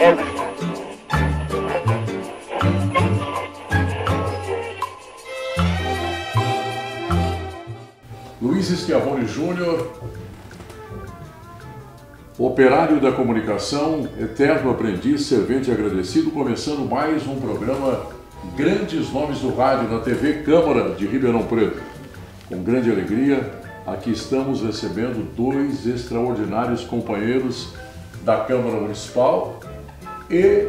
everything. Luiz Schiavone Júnior, operário da comunicação, eterno aprendiz, servente e agradecido, começando mais um programa Grandes Nomes do Rádio na TV Câmara de Ribeirão Preto. Com grande alegria, aqui estamos recebendo dois extraordinários companheiros da Câmara Municipal e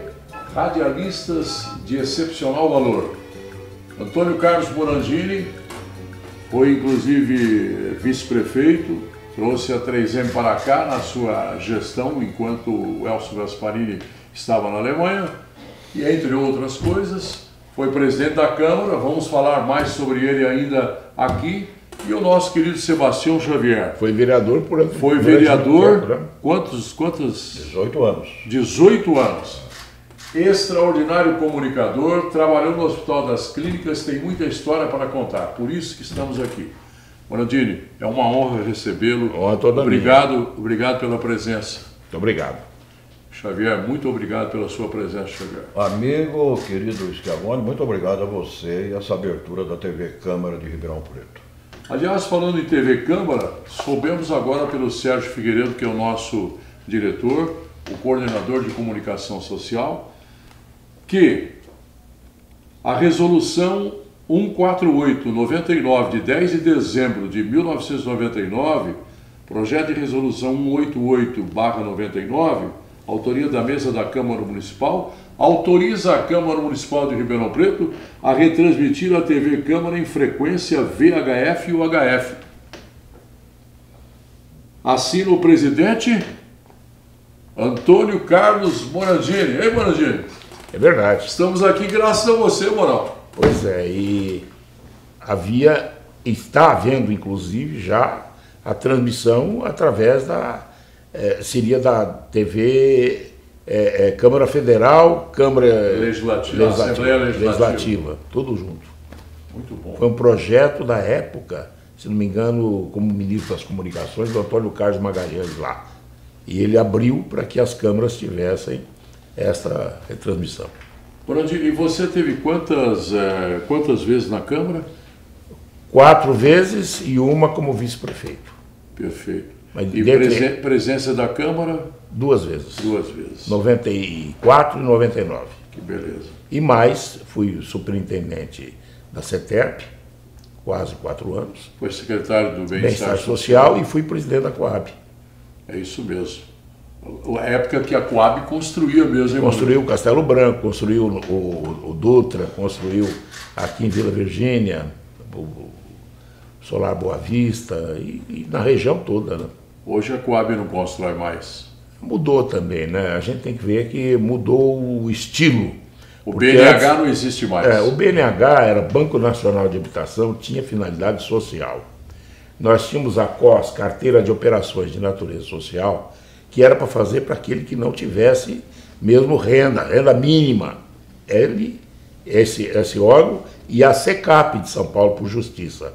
radialistas de excepcional valor. Antônio Carlos Morandini foi inclusive vice-prefeito, trouxe a 3M para cá na sua gestão enquanto o Elcio Gasparini estava na Alemanha e, entre outras coisas, foi presidente da Câmara. Vamos falar mais sobre ele ainda aqui. E o nosso querido Sebastião Xavier. Foi vereador por ano. Foi vereador, quantos? 18 anos. 18 anos. Extraordinário comunicador, trabalhou no Hospital das Clínicas, tem muita história para contar, por isso que estamos aqui. Morandini, é uma honra recebê-lo. Honra toda obrigado, obrigado pela presença. Muito obrigado. Xavier, muito obrigado pela sua presença, Xavier. Amigo, querido Schiavone, muito obrigado a você e essa abertura da TV Câmara de Ribeirão Preto. Aliás, falando em TV Câmara, soubemos agora pelo Sérgio Figueiredo, que é o nosso diretor, o coordenador de comunicação social, que a resolução 148/99 de 10 de dezembro de 1999, projeto de resolução 188/99, autoria da mesa da Câmara Municipal, autoriza a Câmara Municipal de Ribeirão Preto a retransmitir a TV Câmara em frequência VHF e UHF. Assina o presidente Antônio Carlos Morandini. Ei, Morandini? É verdade. Estamos aqui graças a você, Moral. Pois é, e está havendo inclusive já a transmissão através seria da TV Câmara Federal, Câmara Legislativa, tudo junto. Muito bom. Foi um projeto da época, se não me engano, como ministro das Comunicações, do Antônio Carlos Magalhães lá. E ele abriu para que as câmaras tivessem essa retransmissão. Morandini, e você teve quantas vezes na Câmara? 4 vezes e uma como vice-prefeito. Perfeito. Mas e presença da Câmara? 2 vezes. 2 vezes. 94 e 99. Que beleza. E mais, fui superintendente da CETERP, quase 4 anos. Foi secretário do Bem-Estar Social e fui presidente da Coab. É isso mesmo. A época que a Coab construía mesmo. Construiu o Castelo Branco, construiu o Dutra, construiu aqui em Vila Virgínia, o Solar Boa Vista e na região toda, né? Hoje a Coab não constrói mais. Mudou também, né? A gente tem que ver que mudou o estilo. O BNH não existe mais. O BNH era Banco Nacional de Habitação, tinha finalidade social. Nós tínhamos a COS, Carteira de Operações de Natureza Social, que era para fazer para aquele que não tivesse mesmo renda mínima. Esse órgão, e a SECAP de São Paulo, por Justiça,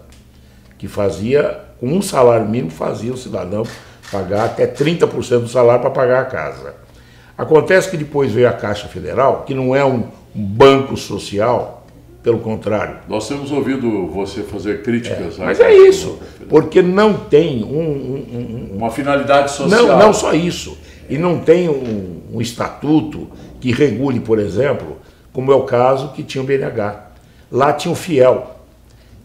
que fazia, com um salário mínimo, fazia o cidadão pagar até 30% do salário para pagar a casa. Acontece que depois veio a Caixa Federal, que não é um banco social, pelo contrário. Nós temos ouvido você fazer críticas. Mas é isso, porque não tem uma finalidade social. Não só isso. E não tem um estatuto que regule, por exemplo, como é o caso que tinha o BNH. Lá tinha o FIEL,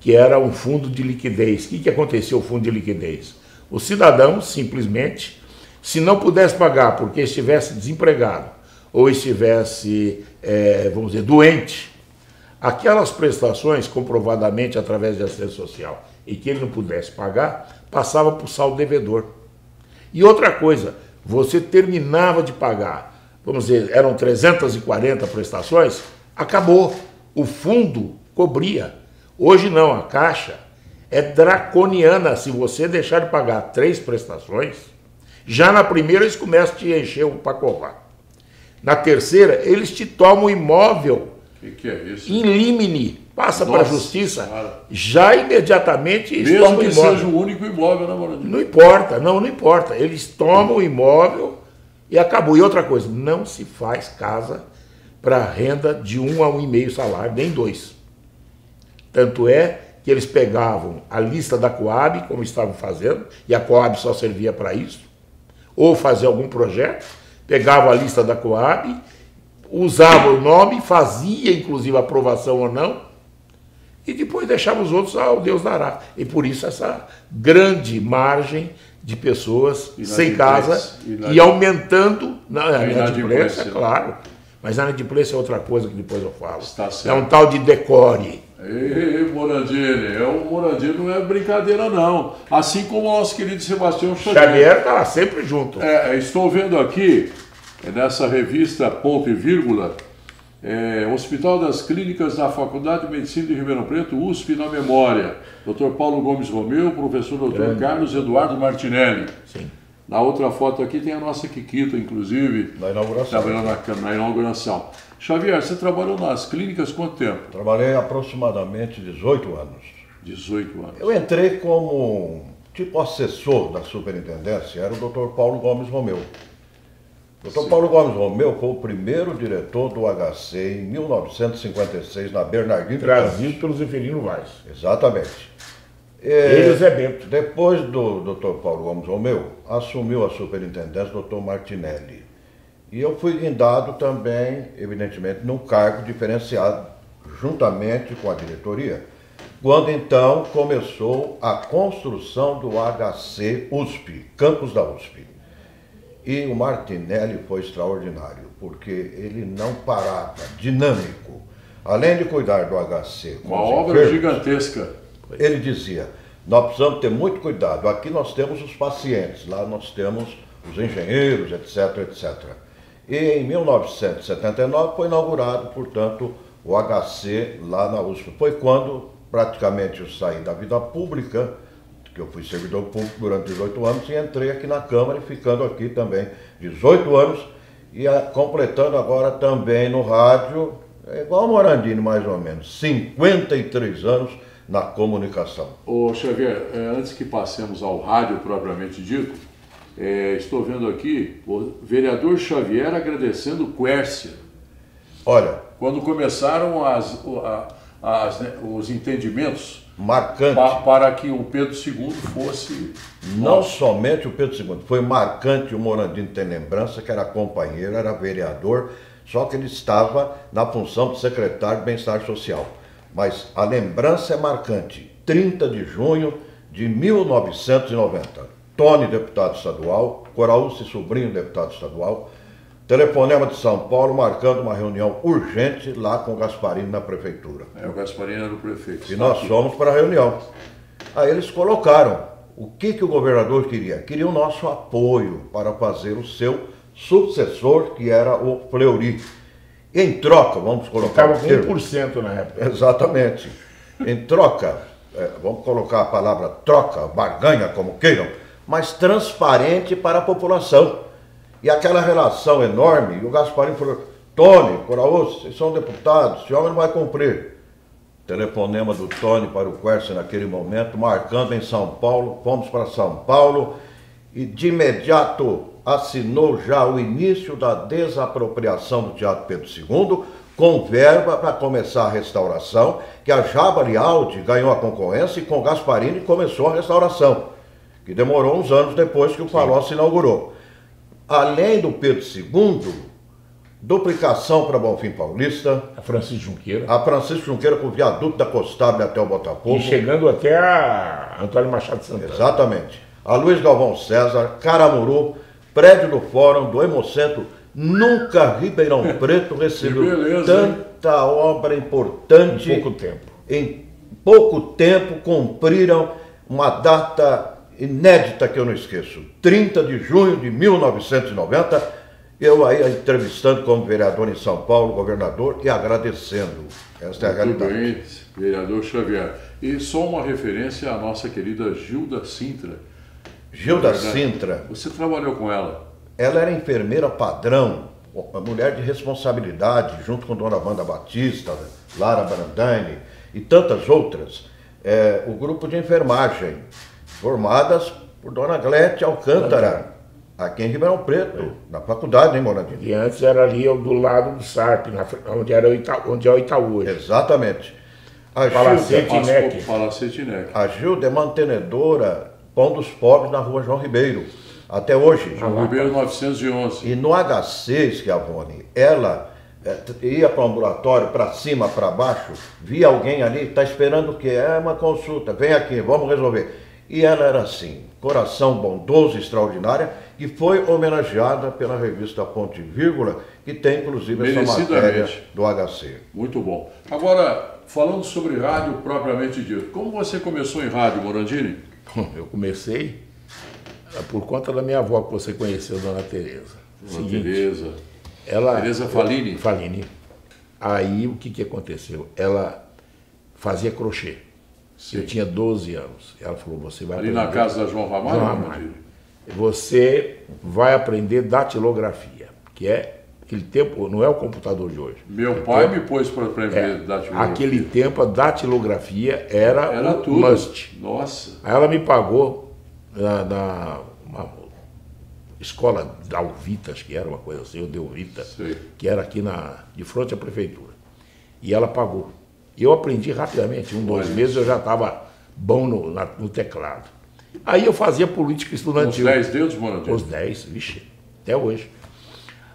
que era um fundo de liquidez. O que aconteceu o fundo de liquidez? O cidadão, simplesmente, se não pudesse pagar porque estivesse desempregado ou estivesse, vamos dizer, doente, aquelas prestações, comprovadamente através de assistência social, e que ele não pudesse pagar, passava para o saldo devedor. E outra coisa, você terminava de pagar, vamos dizer, eram 340 prestações, acabou. O fundo cobria. Hoje não, a Caixa é draconiana. Se você deixar de pagar 3 prestações, já na primeira eles começam a te encher o pacovar. Na terceira, eles te tomam o imóvel. Que é isso? In limine, passa para a justiça, cara. Já imediatamente eles mesmo tomam que o imóvel. seja o único imóvel, né, Morandini? Não importa, não importa. Eles tomam o imóvel E acabou. E outra coisa, não se faz casa para renda de 1 a 1,5 salário, nem 2. Tanto é que eles pegavam a lista da Coab, como estavam fazendo, e a Coab só servia para isso, ou fazer algum projeto, pegava a lista da Coab, usava o nome, fazia inclusive aprovação ou não, e depois deixava os outros ao Deus dará. E por isso essa grande margem de pessoas sem casa e aumentando a inadimplência, claro. Mas a inadimplência é outra coisa que depois eu falo. É um tal de decore. Ei, Morandini, o Morandini não é brincadeira não. Assim como o nosso querido Sebastião Xavier está lá sempre junto. Estou vendo aqui, nessa revista Ponto e Vírgula, Hospital das Clínicas da Faculdade de Medicina de Ribeirão Preto, USP na memória. Dr. Paulo Gomes Romeu, professor Dr. Carlos Eduardo Martinelli. Sim. Na outra foto aqui tem a nossa Kikita, inclusive. Na inauguração. Na inauguração. Xavier, você trabalhou nas clínicas quanto tempo? Trabalhei aproximadamente 18 anos. 18 anos. Eu entrei como tipo assessor da superintendência, era o Dr. Paulo Gomes Romeu. O Dr. Paulo Gomes Romeu foi o primeiro diretor do HC em 1956, na Bernardino. Trazido pelo Zeferino Vaz. Exatamente. Ele e o Zé Bento. Depois do Dr. Paulo Gomes Romeu, assumiu a superintendência o Dr. Martinelli. E eu fui guindado também, evidentemente, num cargo diferenciado, juntamente com a diretoria, quando então começou a construção do HC USP, campus da USP. E o Martinelli foi extraordinário, porque ele não parava, dinâmico. Além de cuidar do HC... Uma obra gigantesca. Ele dizia, nós precisamos ter muito cuidado, aqui nós temos os pacientes, lá nós temos os engenheiros, etc, etc. E em 1979 foi inaugurado, portanto, o HC lá na USP. Foi quando praticamente eu saí da vida pública, que eu fui servidor público durante 18 anos, e entrei aqui na Câmara, e ficando aqui também 18 anos, e completando agora também no rádio, igual o Morandini mais ou menos, 53 anos na comunicação. Ô Xavier, antes que passemos ao rádio propriamente dito, estou vendo aqui o vereador Xavier agradecendo o Quércia. Olha, quando começaram os entendimentos marcante para que o Pedro II fosse... Não somente o Pedro II, foi marcante, o Morandini tem lembrança, que era companheiro, era vereador, só que ele estava na função de secretário de Bem-Estar Social. Mas a lembrança é marcante, 30 de junho de 1990. Tony, deputado estadual, Coraúce Sobrinho, deputado estadual, telefonema de São Paulo marcando uma reunião urgente lá com o Gasparini na prefeitura. O Gasparini era o prefeito. E nós fomos para a reunião. Aí eles colocaram o que o governador queria. Queria o nosso apoio para fazer o seu sucessor, que era o Fleury. Em troca, vamos colocar... Estava com 1% na época. Exatamente. Em troca, vamos colocar a palavra troca, barganha, como queiram, mas transparente para a população. E aquela relação enorme, e o Gasparini falou, Tony, Coraúce, vocês são deputados, esse homem não vai cumprir. Telefonema do Tony para o Quércia naquele momento, marcando em São Paulo, fomos para São Paulo, e de imediato assinou já o início da desapropriação do Teatro Pedro II, com verba para começar a restauração, que a Jabari Aldi ganhou a concorrência e com o Gasparini começou a restauração, que demorou uns anos depois que o Palocci se inaugurou. Além do Pedro II, duplicação para Bonfim Paulista. A Francisco Junqueira. A Francisco Junqueira com o viaduto da Costável até o Botafogo. E chegando até a Antônio Machado Santana. Exatamente. A Luiz Galvão César, Caramuru, prédio do Fórum, do Hemocentro. Nunca Ribeirão Preto recebeu tanta obra importante. Em pouco tempo. Em pouco tempo cumpriram uma data inédita que eu não esqueço. 30 de junho de 1990, eu aí entrevistando como vereador em São Paulo, governador, e agradecendo. Esta é a realidade. Muito bem, vereador Xavier. E só uma referência à nossa querida Gilda Sintra. Gilda Sintra. Você trabalhou com ela? Ela era enfermeira padrão, uma mulher de responsabilidade, junto com Dona Wanda Batista, Lara Brandani e tantas outras. O grupo de enfermagem, formadas por Dona Glete Alcântara, Aqui em Ribeirão Preto, na faculdade, hein, Morandini? E antes era ali do lado do SARP, onde é o Itaú hoje. Exatamente. Palacete Nec. A Gilda é mantenedora Pão dos Pobres na rua João Ribeiro, até hoje. João Ribeiro 911. E no H6, Schiavone, ela ia para o ambulatório, para cima, para baixo, via alguém ali, está esperando o quê? É uma consulta, vem aqui, vamos resolver. E ela era assim, coração bondoso, extraordinária, e foi homenageada pela revista Ponto e Vírgula, que tem inclusive essa matéria do HC. Muito bom. Agora, falando sobre rádio propriamente dito, como você começou em rádio, Morandini? Eu comecei por conta da minha avó, que você conheceu, Dona Tereza. Dona Tereza. Tereza Falini? Falini. Aí o que aconteceu? Ela fazia crochê. Sim. Eu tinha 12 anos. Ela falou, você vai aprender... Ali na casa da João Ramalho? Você vai aprender datilografia, que é aquele tempo, não é o computador de hoje. Meu pai me pôs para aprender datilografia. Aquele tempo a datilografia era tudo. Must. Nossa. Aí ela me pagou na uma escola da Alvita, acho que era uma coisa assim, eu dei Vita, que era aqui de frente à prefeitura. E ela pagou. E eu aprendi rapidamente, 2 meses eu já estava bom no teclado. Aí eu fazia política estudantil. Os 10 dedos, mano? Os 10, vixe, até hoje.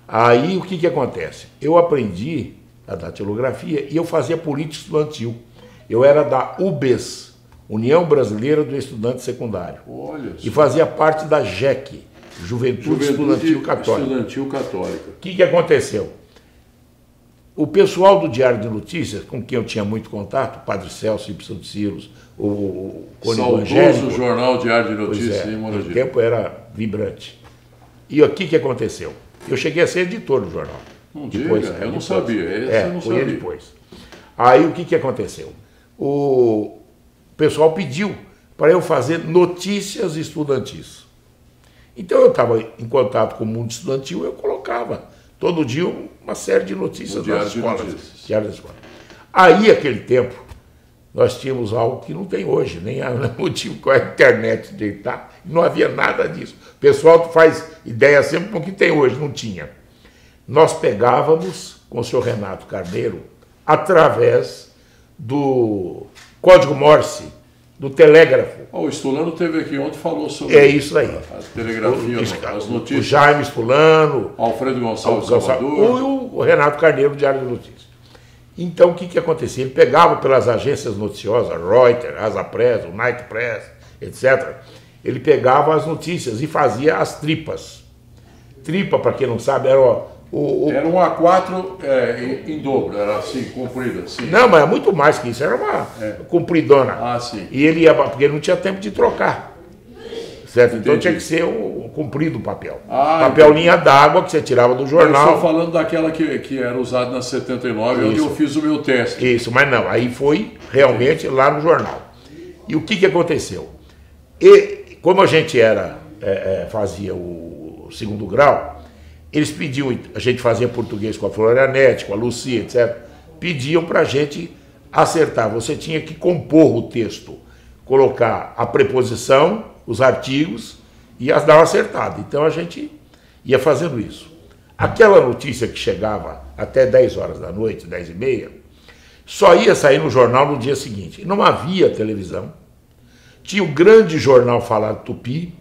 Aí o que acontece? Eu aprendi a datilografia e eu fazia política estudantil. Eu era da UBES, União Brasileira do Estudante Secundário. Olha. E fazia parte da JEC, Juventude Estudantil Católica. O que aconteceu? O pessoal do Diário de Notícias, com quem eu tinha muito contato, o Padre Celso Ibsen de Silos, o Cone Evangélico... Saudoso jornal Diário de Notícias, hein, Morandini? O tempo era vibrante. E o que aconteceu? Eu cheguei a ser editor do jornal. Não depois, diga, eu não sabia. Eu não sabia. Depois. Aí o que aconteceu? O pessoal pediu para eu fazer notícias estudantis. Então eu estava em contato com o mundo estudantil, eu colocava todo dia uma série de notícias das escolas. Diário da escola. Aí, aquele tempo, nós tínhamos algo que não tem hoje, nem há motivo com a internet de estar, não havia nada disso. O pessoal faz ideia sempre com o que tem hoje, não tinha. Nós pegávamos com o senhor Renato Carneiro, através do código Morse, do telégrafo. O Stulano teve aqui ontem, falou sobre isso aí. A telegrafia, as notícias. O Jaime Stulano, Alfredo Gonçalves Salvador. O Renato Carneiro, do Diário de Notícias. Então, o que acontecia? Ele pegava pelas agências noticiosas, Reuters, Asa Press, o Night Press, etc. Ele pegava as notícias e fazia as tripas. Tripa, para quem não sabe, era era um A4 em dobro, era assim, comprida. Assim. Não, mas é muito mais que isso, era uma compridona. Ah, sim. E ele ia, porque não tinha tempo de trocar. Certo? Entendi. Então tinha que ser comprido o papel. Papel linha d'água que você tirava do jornal. Eu estou falando daquela que era usada na 79, onde eu fiz o meu teste. Isso, mas não, aí foi realmente lá no jornal. E o que aconteceu? E como a gente fazia o segundo grau, eles pediam, a gente fazia português com a Florianete, com a Lucia, etc. Pediam para a gente acertar. Você tinha que compor o texto, colocar a preposição, os artigos e as dar uma acertada. Então a gente ia fazendo isso. Aquela notícia que chegava até 10 horas da noite, 10h30, só ia sair no jornal no dia seguinte. Não havia televisão. Tinha o grande jornal Falado Tupi,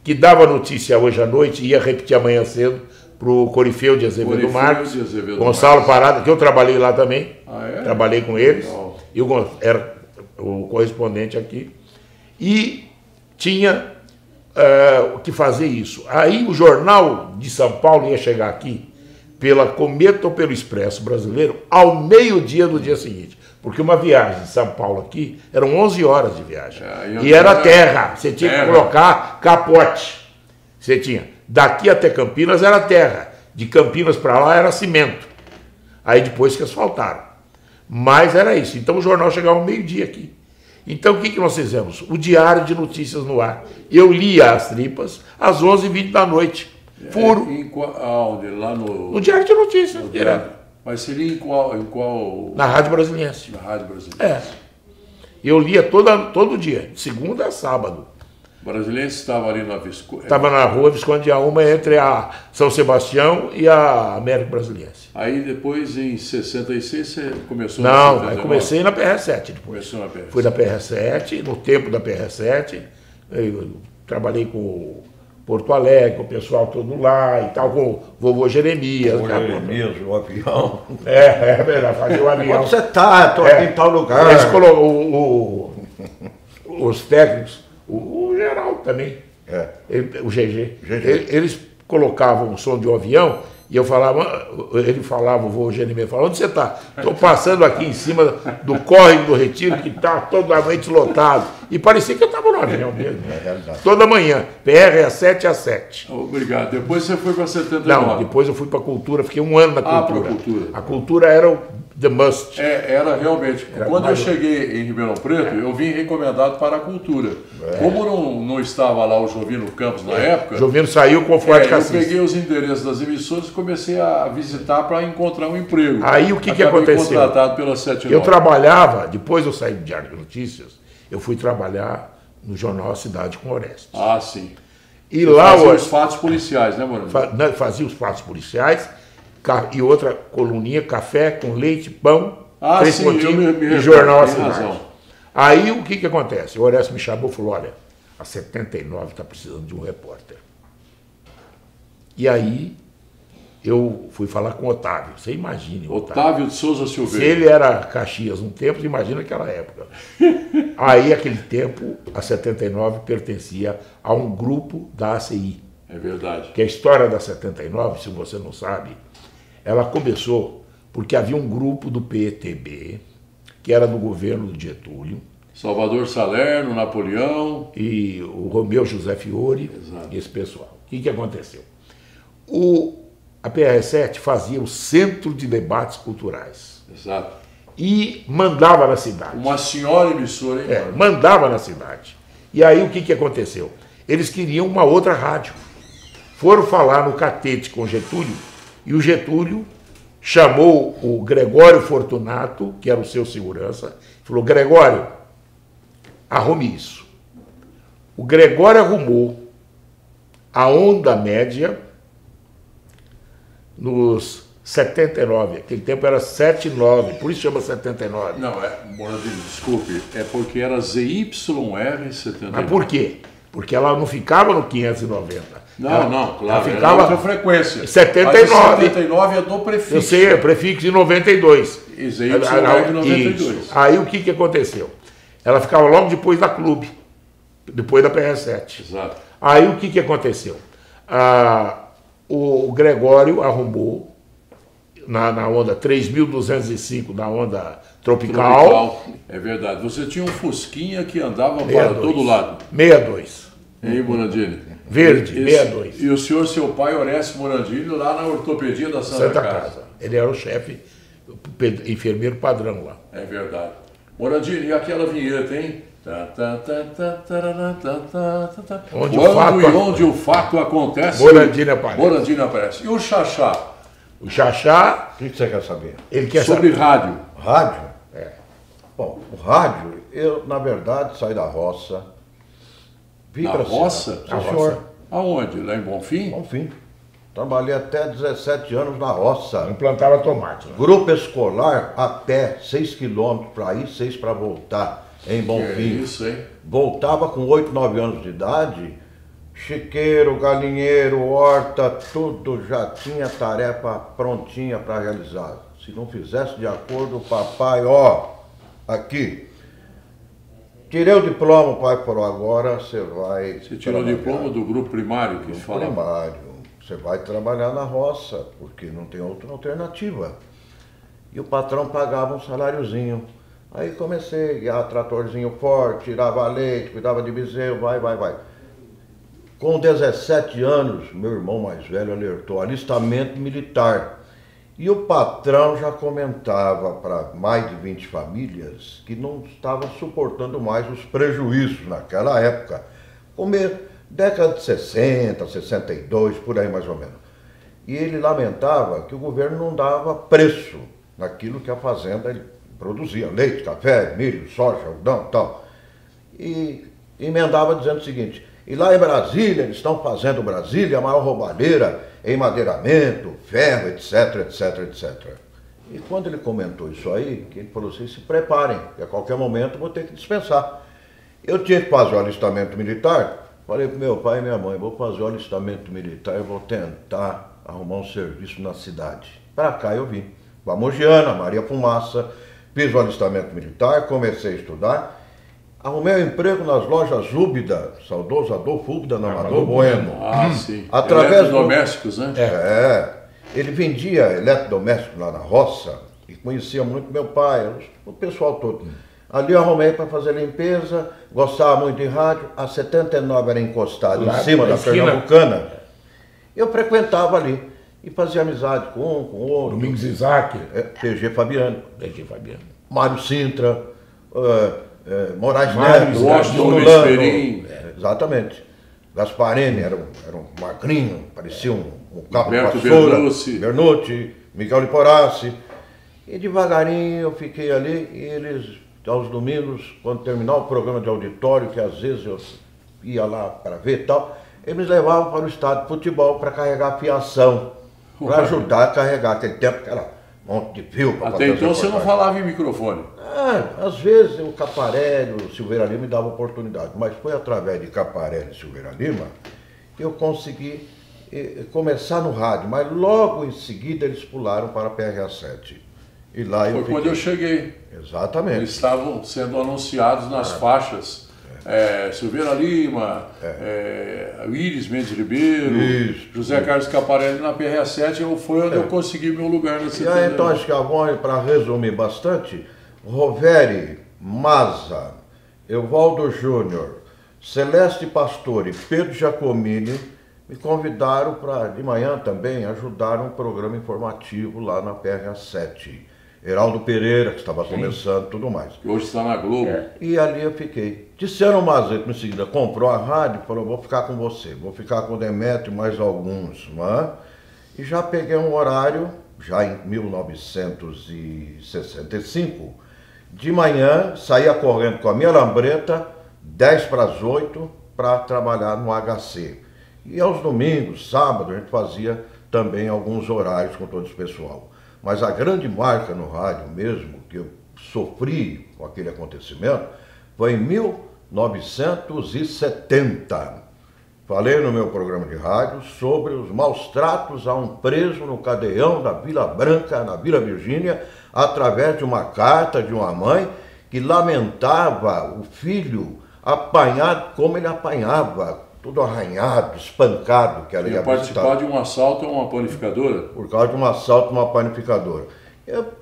que dava notícia hoje à noite e ia repetir amanhã cedo para o Corifeu de Azevedo Marques, Gonçalo Parada, que eu trabalhei lá também. Trabalhei com eles. E era o correspondente aqui. E tinha que fazer isso. Aí o jornal de São Paulo ia chegar aqui pela Cometa ou pelo Expresso Brasileiro ao meio-dia do dia seguinte. Porque uma viagem de São Paulo aqui eram 11 horas de viagem. E era terra. Você tinha que colocar capote. Você tinha. Daqui até Campinas era terra. De Campinas para lá era cimento. Aí depois que asfaltaram. Mas era isso. Então o jornal chegava ao meio-dia aqui. Então o que nós fizemos? O Diário de Notícias no ar. Eu lia as tripas às 11h20 da noite. Furo. Aonde? Lá no Diário de Notícias. Mas seria em qual... Na Rádio Brasiliense. Na Rádio Brasiliense. Eu lia todo dia, de segunda a sábado. Brasiliense estava ali na Visconde. Estava na rua Visconde Auma, entre a São Sebastião e a América Brasiliense. Aí depois, em 66, você começou Não, na aí comecei na PR7 depois. Começou na PR7. Fui na PR7, no tempo da PR7, eu trabalhei com o Porto Alegre, com o pessoal todo lá e tal, com o vovô Jeremias. O Jeremias, o avião. É verdade, fazia o avião. Onde você está? Estou aqui em tal lugar. Eles os técnicos, o Geraldo também, o GG, eles colocavam o som de um avião e eu falava, ele falava, o vô Jeremias falava, onde você está? Estou passando aqui em cima do córrego do Retiro, que está totalmente lotado. E parecia que eu estava no avião mesmo. Toda manhã, PR às 7 às 7. Obrigado. Depois você foi para 79. Não, depois eu fui para a Cultura, fiquei um ano na Cultura. Para a Cultura. A Cultura era o the must. Era realmente. Quando eu cheguei em Ribeirão Preto, eu vim recomendado para a Cultura. Como não estava lá o Jovino Campos na época... Jovino saiu com o Forte Cassis. Eu peguei os endereços das emissoras e comecei a visitar para encontrar um emprego. Aí o que aconteceu? Contratado pela 79. Eu trabalhava, depois eu saí do Diário de Notícias, eu fui trabalhar no jornal Cidade com Orestes. Ah, sim. E lá fazia os fatos policiais, né, Morando? Fazia os fatos policiais e outra coluninha, café com leite, pão, sim, e jornal A Cidade. Razão. Aí o que acontece? O Orestes me chamou e falou, olha, a 79 está precisando de um repórter. E aí eu fui falar com o Otávio. Você imagine. Otávio de Souza Silveira. Se ele era Caxias um tempo, você imagina aquela época. Aí, aquele tempo, a 79 pertencia a um grupo da ACI. É verdade. Que a história da 79, se você não sabe, ela começou porque havia um grupo do PTB, que era do governo do Getúlio. Salvador Salerno, Napoleão. E o Romeu José Fiore. Exato. E esse pessoal. O que aconteceu? A PR7 fazia o Centro de Debates Culturais. Exato. E mandava na cidade. Uma senhora emissora, hein? Mandava na cidade. E aí o que aconteceu? Eles queriam uma outra rádio. Foram falar no catete com o Getúlio, e o Getúlio chamou o Gregório Fortunato, que era o seu segurança, e falou, Gregório, arrume isso. O Gregório arrumou a onda média nos 79, aquele tempo era 79, por isso chama 79. Não, Moradinho, desculpe, é porque era ZYR 79. Mas por quê? Porque ela não ficava no 590. Claro, ela ficava outra frequência. 79. Mas 79 é do prefixo. Eu sei, é prefixo de 92. E ZYR 92. Isso. Aí o que aconteceu? Ela ficava logo depois da Clube, depois da PR7. Exato. Aí o que aconteceu? O Gregório arrumou na onda 3.205, na onda tropical. É verdade. Você tinha um Fusquinha que andava 62. para todo lado. 62. Hein, Morandini? Verde, 62. E o senhor, seu pai, Orestes Morandini, lá na ortopedia da Santa Casa. Ele era o chefe, enfermeiro padrão lá. É verdade. Morandini, e aquela vinheta, hein? Onde o fato acontece, Morandini aparece. Morandini aparece. E o Xaxá? O Xaxá... O que você quer saber? Ele quer sobre saber. rádio. Rádio? Bom, o rádio, eu, na verdade, saí da roça. Na roça? Na roça. Aonde? Lá em Bonfim? Bonfim. Trabalhei até 17 anos na roça. Não plantava tomate. Né? Grupo escolar, a pé, 6 quilômetros para ir, 6 para voltar, em Bonfim. Que isso, hein? Voltava com 8, 9 anos de idade, chiqueiro, galinheiro, horta, tudo já tinha tarefa prontinha para realizar. Se não fizesse de acordo, papai, aqui, tirei o diploma, o pai falou, agora você vai... Você tirou o diploma do grupo primário que fala? Primário. Você vai trabalhar na roça, porque não tem outra alternativa. E o patrão pagava um saláriozinho. Aí comecei a tratorzinho forte, tirava leite, cuidava de bezerro, vai. Com 17 anos, meu irmão mais velho alertou, alistamento militar. E o patrão já comentava para mais de 20 famílias que não estava suportando mais os prejuízos naquela época. Década de 60, 62, por aí mais ou menos. E ele lamentava que o governo não dava preço naquilo que a fazenda produzia, leite, café, milho, soja, algodão e tal. E emendava dizendo o seguinte, E lá em Brasília, eles estão fazendo Brasília a maior roubalheira em madeiramento, ferro, etc, etc, etc. E quando ele comentou isso aí, que ele falou assim, se preparem, que a qualquer momento eu vou ter que dispensar. Eu tinha que fazer o alistamento militar, falei para meu pai e minha mãe, vou fazer o alistamento militar e vou tentar arrumar um serviço na cidade. Para cá eu vim, com a Mogiana, Maria Fumaça, fiz o alistamento militar, comecei a estudar, arrumei um emprego nas lojas Úbida, saudoso Adolfo Úbida, na Amador Bueno. Ah, sim. Através Eletrodomésticos, né? Ele vendia eletrodoméstico lá na roça e conhecia muito meu pai, o pessoal todo. Ali eu arrumei para fazer limpeza, gostava muito de rádio. A 79 era encostado em cima da Pernambucana. Eu frequentava ali e fazia amizade com um, com outro. Domingos Isaac. PG Fabiano. PG Fabiano. Mário Sintra, Moraes Mário, Neto, Washington Esperin. Exatamente. Gasparini era um magrinho, parecia um cabo de vassoura. Bernucci, Miguel Liporassi. E devagarinho eu fiquei ali e eles, aos domingos, quando terminava o programa de auditório, que às vezes eu ia lá para ver e tal, eles me levavam para o estádio de futebol para carregar fiação, para ajudar a carregar aquele tempo que era um monte de fio. Até então você não falava em microfone. Às vezes o Caparelli, o Silveira Lima me dava oportunidade, mas foi através de Caparelli e Silveira Lima que eu consegui começar no rádio, mas logo em seguida eles pularam para a PRA7. E lá foi quando eu cheguei. Exatamente. Eles estavam sendo anunciados nas faixas. Silveira Lima, Iris Mendes Ribeiro, José Carlos Caparelli na PRA7, foi onde eu consegui meu lugar nesse E aí, então, acho que para resumir bastante, Roveri, Maza, Evaldo Júnior, Celeste Pastore e Pedro Giacomini me convidaram para, de manhã também, ajudar um programa informativo lá na PRA7. Heraldo Pereira, que estava começando, tudo mais. Que hoje está na Globo. E ali eu fiquei. Tiziano Mazeto, em seguida, comprou a rádio e falou, vou ficar com você, vou ficar com o Demetrio e mais alguns. Não é? E já peguei um horário, já em 1965, de manhã, saía correndo com a minha lambreta, 10 para as 8, para trabalhar no HC. E aos domingos, sábado, a gente fazia também alguns horários com todo esse pessoal. Mas a grande marca no rádio mesmo, que eu sofri com aquele acontecimento, foi em 1970. Falei no meu programa de rádio sobre os maus tratos a um preso no cadeão da Vila Branca, na Vila Virgínia, através de uma carta de uma mãe que lamentava o filho apanhado como ele apanhava, tudo arranhado, espancado, que ela ia participar de um assalto a uma panificadora? Por causa de um assalto a uma panificadora.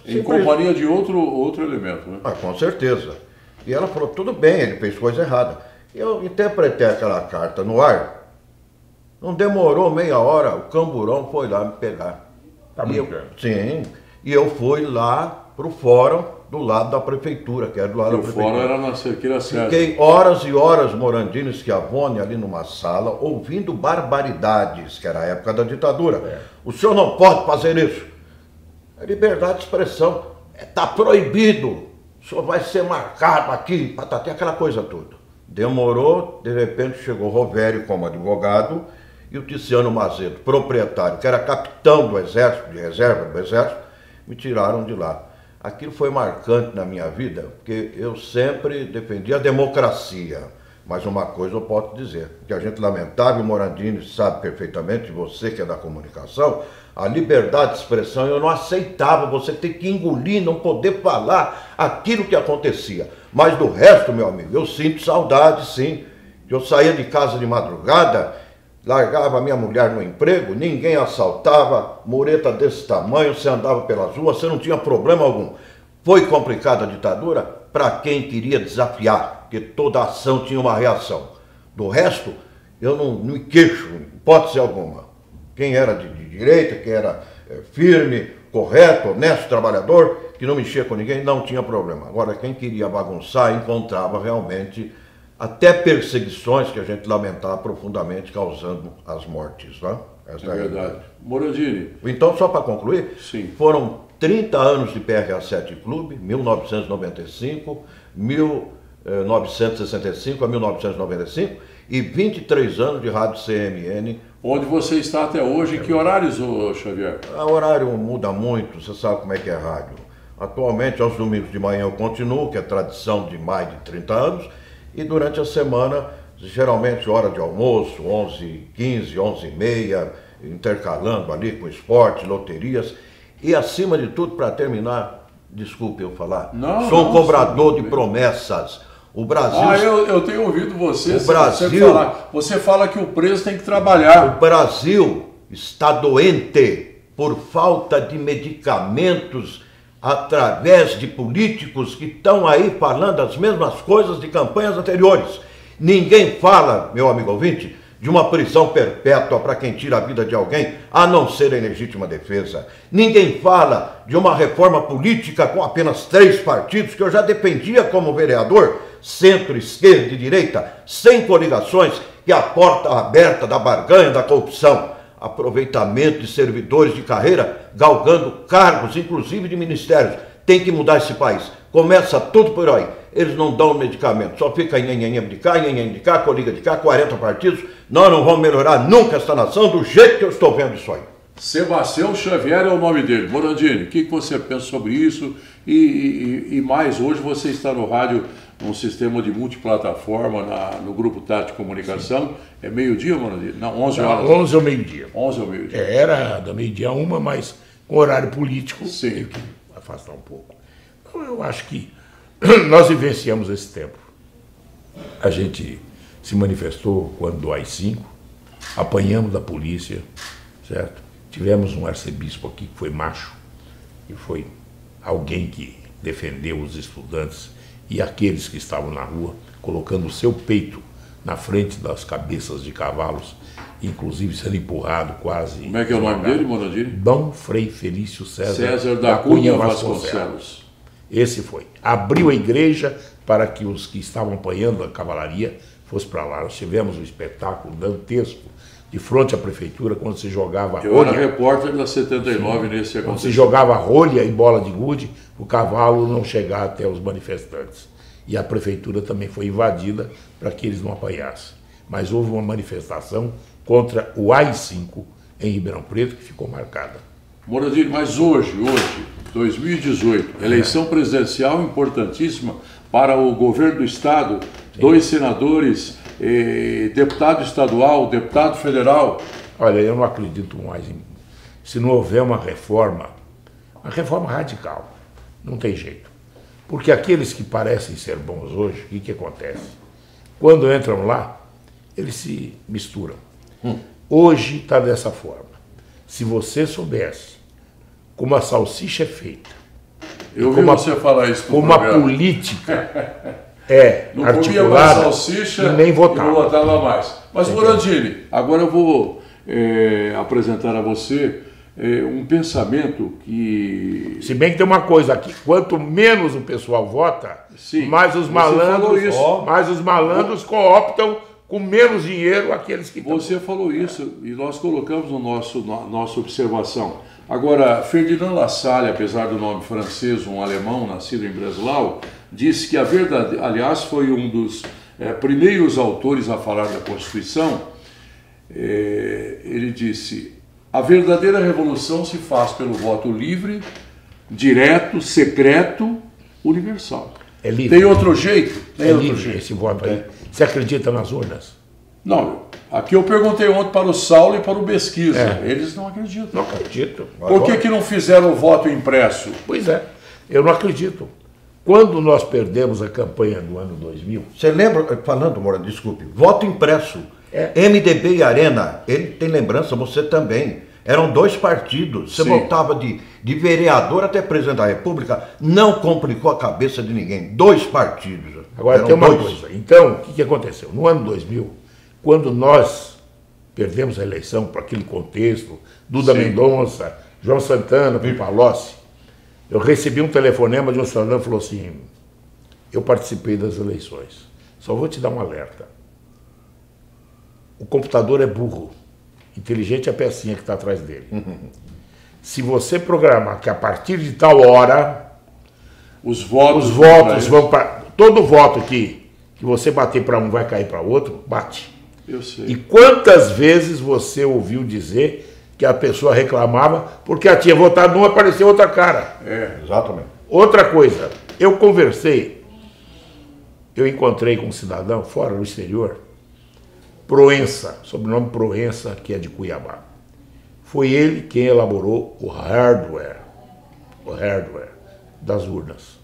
Em companhia de outro elemento, né? Com certeza. E ela falou, tudo bem, ele fez coisa errada. Eu interpretei aquela carta no ar, não demorou meia hora, o camburão foi lá me pegar. Tá brincando? Sim, e eu fui lá pro fórum do lado da prefeitura, que era do lado da prefeitura. O fórum era na Cerqueira César. Fiquei horas e horas, Morandini Schiavone, ali numa sala, ouvindo barbaridades, que era a época da ditadura. O senhor não pode fazer isso. É liberdade de expressão. Está proibido. O senhor vai ser marcado aqui, patatê, aquela coisa toda. Demorou, de repente chegou Roveri como advogado e o Tiziano Mazeto, proprietário, que era capitão do Exército, de reserva do Exército, me tiraram de lá. Aquilo foi marcante na minha vida, porque eu sempre defendi a democracia. Mas uma coisa eu posso dizer, que a gente lamentável, o Morandini sabe perfeitamente, você que é da comunicação, a liberdade de expressão eu não aceitava, você ter que engolir, não poder falar aquilo que acontecia. Mas do resto, meu amigo, eu sinto saudade, sim. Eu saía de casa de madrugada, largava a minha mulher no emprego, ninguém assaltava, mureta desse tamanho, você andava pelas ruas, você não tinha problema algum. Foi complicada a ditadura para quem queria desafiar, porque toda ação tinha uma reação. Do resto, eu não me queixo, hipótese alguma. Quem era de direita, quem era firme, correto, honesto, trabalhador, que não mexia com ninguém, não tinha problema. Agora, quem queria bagunçar, encontrava realmente até perseguições que a gente lamentava profundamente, causando as mortes. Né? Essa é verdade. Morandini. Então, só para concluir, sim, foram 30 anos de PRA7 Clube, 1995, 1965 a 1995, e 23 anos de rádio CMN. Onde você está até hoje? Em que horários, Xavier? O horário muda muito, você sabe como é que é rádio. Atualmente, aos domingos de manhã eu continuo, que é tradição de mais de 30 anos, e durante a semana, geralmente hora de almoço, 11h15, 11h30, intercalando ali com esporte, loterias, e acima de tudo, para terminar, desculpe eu falar, sou um cobrador de promessas. O Brasil... eu tenho ouvido você, falar. Você fala que o preso tem que trabalhar. O Brasil está doente por falta de medicamentos através de políticos que estão aí falando as mesmas coisas de campanhas anteriores. Ninguém fala, meu amigo ouvinte, de uma prisão perpétua para quem tira a vida de alguém, a não ser em legítima defesa. Ninguém fala de uma reforma política com apenas 3 partidos, que eu já defendia como vereador, centro, esquerda e direita, sem coligações, e a porta aberta da barganha, da corrupção. Aproveitamento de servidores de carreira, galgando cargos, inclusive de ministérios. Tem que mudar esse país. Começa tudo por aí. Eles não dão medicamento, só fica nhenhenhen de cá, coliga de cá, 40 partidos. Nós não vamos melhorar nunca esta nação do jeito que eu estou vendo isso aí. Sebastião Xavier é o nome dele. Morandini, o que você pensa sobre isso? E mais, hoje você está no rádio, num sistema de multiplataforma, no Grupo Tati Comunicação. Sim. É meio-dia, Morandini? Não, 11 horas. 11 ao meio-dia. 11 ao meio-dia. Era da meio-dia a 1, mas com horário político, sim, tem que afastar um pouco. Então, eu acho que nós vivenciamos esse tempo. A gente se manifestou quando do AI-5, apanhamos da polícia, certo? Tivemos um arcebispo aqui que foi macho, que foi alguém que defendeu os estudantes e aqueles que estavam na rua, colocando o seu peito na frente das cabeças de cavalos, inclusive sendo empurrado quase. Como é que é o nome dele, Morandini? Dom Frei Felício César da Cunha Vasconcelos. Esse foi. Abriu a igreja para que os que estavam apanhando a cavalaria fossem para lá. Nós tivemos um espetáculo dantesco de frente à prefeitura, quando se jogava rolha. Eu era repórter da 79 nesse acontecimento. Quando se jogava rolha e bola de gude, o cavalo não chegava até os manifestantes. E a prefeitura também foi invadida para que eles não apanhassem. Mas houve uma manifestação contra o AI-5 em Ribeirão Preto, que ficou marcada. Morandini, mas hoje, 2018, eleição presidencial importantíssima para o governo do Estado, sim, 2 senadores, deputado estadual, deputado federal. Olha, eu não acredito mais se não houver uma reforma radical, não tem jeito. Porque aqueles que parecem ser bons hoje, o que acontece? Quando entram lá, eles se misturam. Hoje está dessa forma. Se você soubesse como a salsicha é feita, eu vi você falar isso como a política não articulada, comia mais salsicha e nem votava. Não votava mais. Mas, Morandini, agora eu vou apresentar a você um pensamento que... Se bem que tem uma coisa aqui, quanto menos o pessoal vota, sim, mais os malandros cooptam com menos dinheiro aqueles que... Você falou isso e nós colocamos no nossa observação. Agora, Ferdinand Lassalle, apesar do nome francês, um alemão nascido em Breslau, disse que a verdade, aliás, foi um dos primeiros autores a falar da Constituição. Ele disse: a verdadeira revolução se faz pelo voto livre, direto, secreto, universal. É livre. Tem outro jeito? Tem outro jeito esse voto aí. Você acredita nas urnas? Não, aqui eu perguntei ontem para o Saulo e para o Besquisa. Eles não acreditam. Não acredito. Por que não fizeram o voto impresso? Pois é, eu não acredito. Quando nós perdemos a campanha do ano 2000... Você lembra, falando, Moura, desculpe, voto impresso, MDB e Arena, ele tem lembrança, você também. Eram 2 partidos, você votava de vereador até presidente da República, não complicou a cabeça de ninguém, 2 partidos. Agora tem uma coisa, então, o que aconteceu? No ano 2000, quando nós perdemos a eleição para aquele contexto, Duda Mendonça, João Santana, Palocci, eu recebi um telefonema de um cidadão que falou assim: eu participei das eleições, só vou te dar um alerta. O computador é burro, inteligente é a pecinha que está atrás dele. Se você programar que a partir de tal hora os votos vão para... Todo voto que você bater para um vai cair para outro, bate. Eu sei. E quantas vezes você ouviu dizer que a pessoa reclamava porque a tinha votado num, apareceu outra cara? Exatamente. Outra coisa, eu encontrei com um cidadão fora, no exterior, Proença, sobrenome Proença, que é de Cuiabá. Foi ele quem elaborou o hardware das urnas.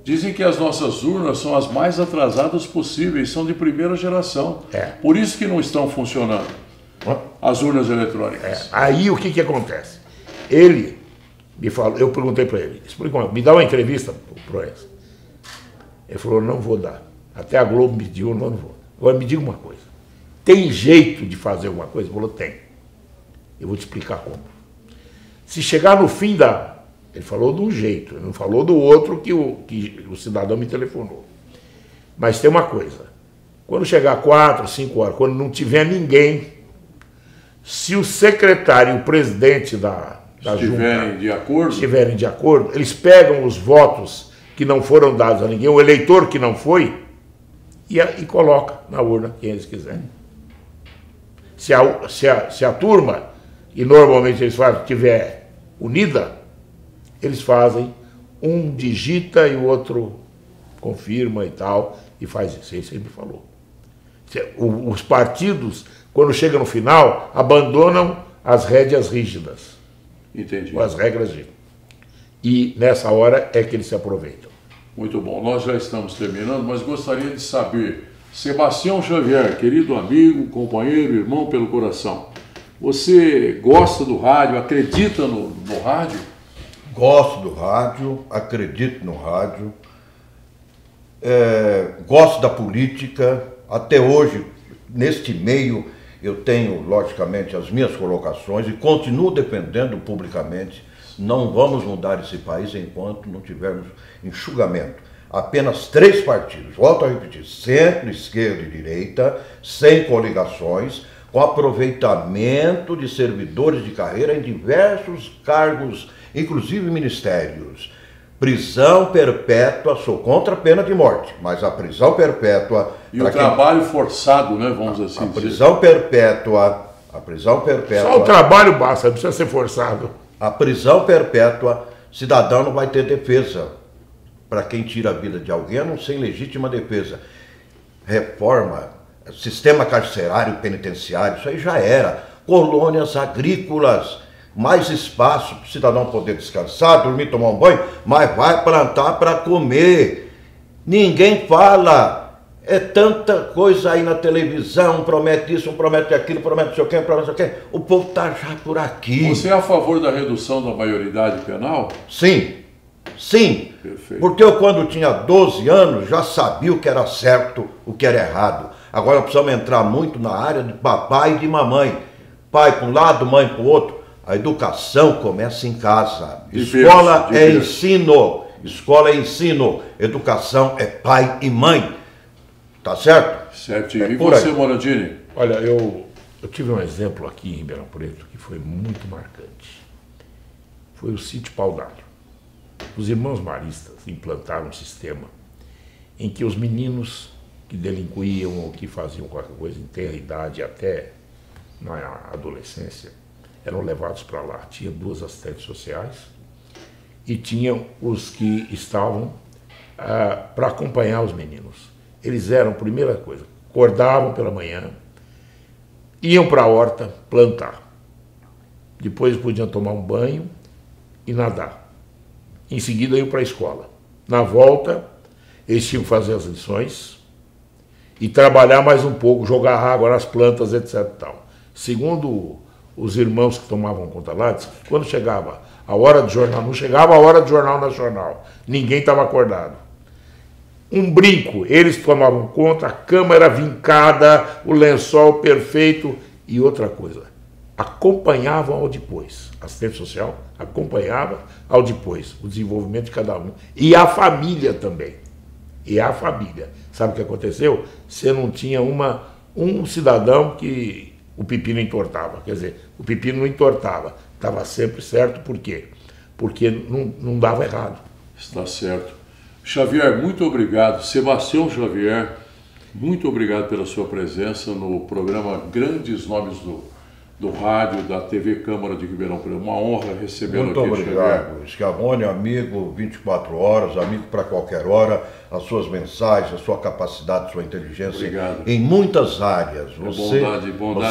Dizem que as nossas urnas são as mais atrasadas possíveis, são de primeira geração. Por isso que não estão funcionando as urnas eletrônicas. Aí o que acontece? Ele me falou, eu perguntei para ele, me dá uma entrevista, Proença. Ele falou, não vou dar. Até a Globo me pediu, não vou. Agora me diga uma coisa, tem jeito de fazer alguma coisa? Ele falou, tem. Eu vou te explicar como. Se chegar no fim ele falou de um jeito, ele não falou do outro que o cidadão me telefonou. Mas tem uma coisa, quando chegar 4, 5 horas, quando não tiver ninguém, se o secretário e o presidente da estiverem de acordo, eles pegam os votos que não foram dados a ninguém, o eleitor que não foi, e coloca na urna quem eles quiserem. Se a turma, e normalmente eles fazem, estiver unida, eles fazem, um digita e o outro confirma e tal, e faz isso. Ele sempre falou. Os partidos, quando chega no final, abandonam as rédeas rígidas. Entendi. Ou as regras rígidas. E nessa hora é que eles se aproveitam. Muito bom. Nós já estamos terminando, mas gostaria de saber, Sebastião Xavier, querido amigo, companheiro, irmão pelo coração, você gosta do rádio, acredita no rádio? Gosto do rádio, acredito no rádio, gosto da política. Até hoje, neste meio, eu tenho, logicamente, as minhas colocações e continuo defendendo publicamente. Não vamos mudar esse país enquanto não tivermos enxugamento. Apenas 3 partidos, volto a repetir, centro, esquerda e direita, sem coligações, com aproveitamento de servidores de carreira em diversos cargos, inclusive ministérios. Prisão perpétua, sou contra a pena de morte, mas a prisão perpétua... E o trabalho forçado, né, vamos assim dizer. A prisão perpétua... Só o trabalho basta, não precisa ser forçado. A prisão perpétua, cidadão não vai ter defesa. Para quem tira a vida de alguém, a não ser em legítima defesa. Reforma, sistema carcerário penitenciário, isso aí já era. Colônias agrícolas, mais espaço para o cidadão poder descansar, dormir, tomar um banho, mas vai plantar para comer. Ninguém fala. É tanta coisa aí na televisão, promete isso, promete aquilo, promete não sei o quê, promete não sei o quê. O povo está já por aqui. Você é a favor da redução da maioridade penal? Sim, sim. Perfeito. Porque eu, quando tinha 12 anos, já sabia o que era certo, o que era errado. Agora precisamos entrar muito na área de papai e de mamãe. Pai para um lado, mãe para o outro. A educação começa em casa. Escola é ensino. Escola é ensino. Educação é pai e mãe. Tá certo? Certinho. E você, Morandini? Olha, eu tive um exemplo aqui em Ribeirão Preto que foi muito marcante. Foi o sítio Pau d'Alho. Os irmãos maristas implantaram um sistema em que os meninos que delinquiam ou que faziam qualquer coisa em tenra idade até na adolescência eram levados para lá. Tinha 2 assistentes sociais e tinham os que estavam para acompanhar os meninos. Eles eram, primeira coisa, acordavam pela manhã, iam para a horta plantar. Depois podiam tomar um banho e nadar. Em seguida iam para a escola. Na volta, eles tinham que fazer as lições e trabalhar mais um pouco, jogar água nas plantas, etc. Tal. Segundo os irmãos que tomavam conta lá, quando chegava a hora do jornal, não chegava a hora do Jornal Nacional, ninguém estava acordado. Um brinco, eles tomavam conta, a cama era vincada, o lençol perfeito e outra coisa, acompanhavam ao depois, assistente social acompanhava ao depois o desenvolvimento de cada um e a família também, sabe o que aconteceu? Você não tinha um cidadão que o pepino entortava, quer dizer, o pepino não entortava, estava sempre certo, por quê? Porque não dava errado. Está certo. Xavier, muito obrigado. Sebastião Xavier, muito obrigado pela sua presença no programa Grandes Nomes do Rádio da TV Câmara de Ribeirão Preto. Uma honra recebê-lo aqui. Muito obrigado, Schiavone, amigo, 24 horas, amigo para qualquer hora, as suas mensagens, a sua capacidade, a sua inteligência. Obrigado. Em muitas áreas. Você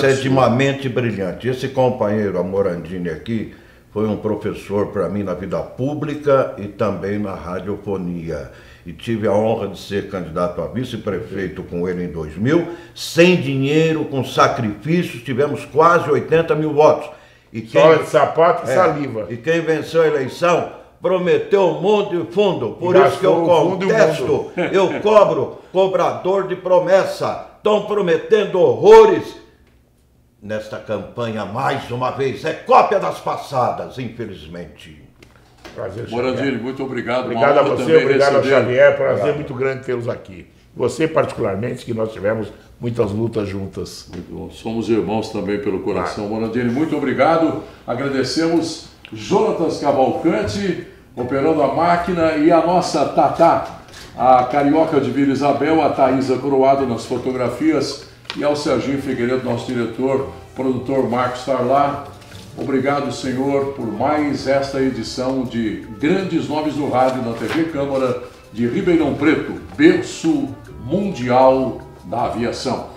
é de uma mente brilhante. Esse companheiro, a Morandini aqui, foi um professor para mim na vida pública e também na radiofonia. E tive a honra de ser candidato a vice-prefeito com ele em 2000, sem dinheiro, com sacrifícios, tivemos quase 80 mil votos. E sola de sapato e saliva. E quem venceu a eleição prometeu um monte de fundo. Por isso que eu contesto, eu cobrador de promessa. Estão prometendo horrores nesta campanha mais uma vez. É cópia das passadas, infelizmente. Prazer, Morandini, muito obrigado. Obrigado a você, obrigado ao Xavier. Prazer muito grande tê-los aqui. Você, particularmente, que nós tivemos muitas lutas juntas. Muito bom. Somos irmãos também pelo coração. Morandini, muito obrigado. Agradecemos Jonatas Cavalcante, operando a máquina, e a nossa Tatá, a carioca de Vila Isabel, a Thaísa Coroado nas fotografias, e ao Serginho Figueiredo, nosso diretor, produtor Marcos Tarlá. Obrigado, senhor, por mais esta edição de Grandes Nomes do Rádio na TV Câmara de Ribeirão Preto, berço mundial da aviação.